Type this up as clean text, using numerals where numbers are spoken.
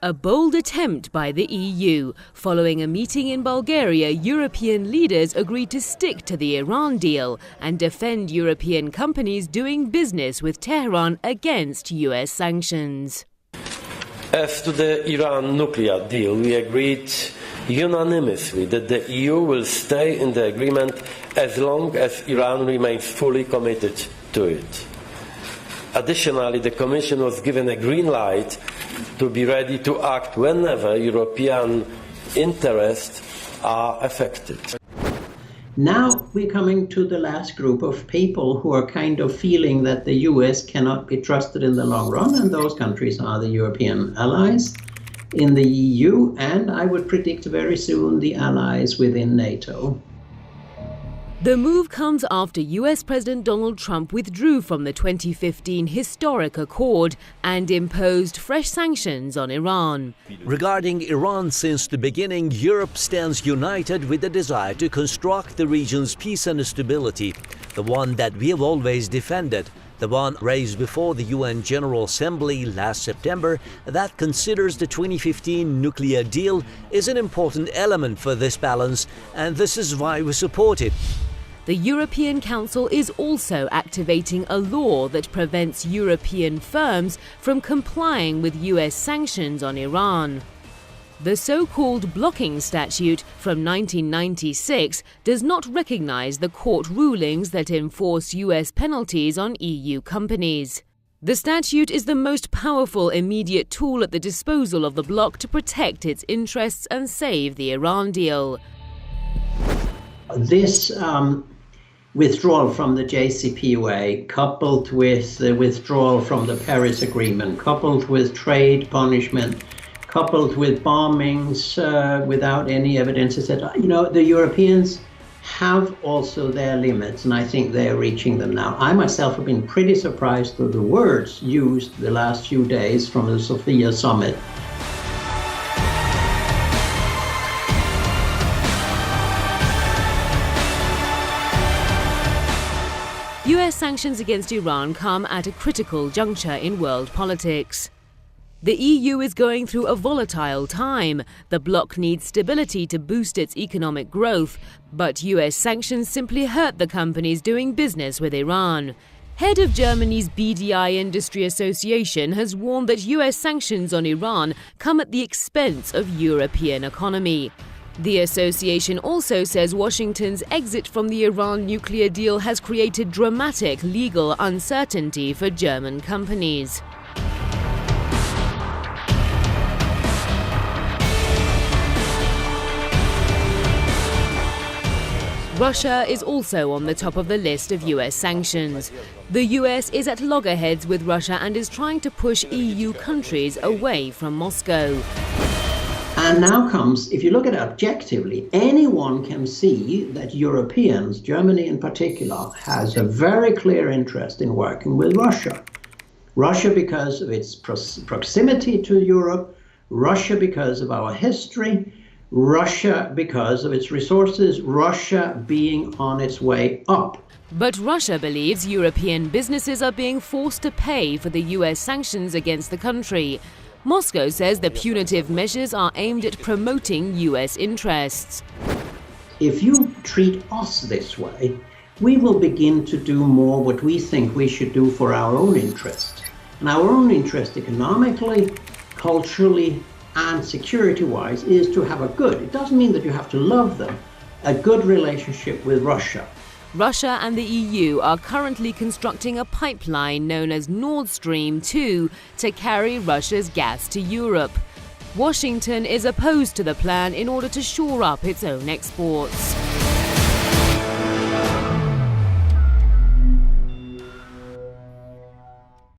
A bold attempt by the EU. Following a meeting in Bulgaria, European leaders agreed to stick to the Iran deal and defend European companies doing business with Tehran against US sanctions. As to the Iran nuclear deal, we agreed unanimously that the EU will stay in the agreement as long as Iran remains fully committed to it. Additionally, the Commission was given a green light to be ready to act whenever European interests are affected. Now we're coming to the last group of people who are kind of feeling that the US cannot be trusted in the long run, and those countries are the European allies in the EU, and I would predict very soon the allies within NATO. The move comes after US President Donald Trump withdrew from the 2015 historic accord and imposed fresh sanctions on Iran. Regarding Iran, since the beginning, Europe stands united with the desire to construct the region's peace and stability, the one that we have always defended, the one raised before the UN General Assembly last September that considers the 2015 nuclear deal is an important element for this balance, and this is why we support it. The European Council is also activating a law that prevents European firms from complying with US sanctions on Iran. The so-called blocking statute from 1996 does not recognize the court rulings that enforce US penalties on EU companies. The statute is the most powerful immediate tool at the disposal of the bloc to protect its interests and save the Iran deal. This withdrawal from the JCPOA, coupled with the withdrawal from the Paris Agreement, coupled with trade punishment, coupled with bombings without any evidence, etc. The Europeans have also their limits, and I think they're reaching them now. I myself have been pretty surprised at the words used the last few days from the Sofia summit. US sanctions against Iran come at a critical juncture in world politics. The EU is going through a volatile time. The bloc needs stability to boost its economic growth, but US sanctions simply hurt the companies doing business with Iran. Head of Germany's BDI Industry Association has warned that US sanctions on Iran come at the expense of European economy. The association also says Washington's exit from the Iran nuclear deal has created dramatic legal uncertainty for German companies. Russia is also on the top of the list of US sanctions. The US is at loggerheads with Russia and is trying to push EU countries away from Moscow. And now comes, if you look at it objectively, anyone can see that Europeans, Germany in particular, has a very clear interest in working with Russia. Russia because of its proximity to Europe, Russia because of our history, Russia because of its resources, Russia being on its way up. But Russia believes European businesses are being forced to pay for the US sanctions against the country. Moscow says the punitive measures are aimed at promoting US interests. If you treat us this way, we will begin to do more what we think we should do for our own interest. And our own interest economically, culturally, and security-wise is to have it doesn't mean that you have to love them, a good relationship with Russia. Russia and the EU are currently constructing a pipeline known as Nord Stream 2 to carry Russia's gas to Europe. Washington is opposed to the plan in order to shore up its own exports.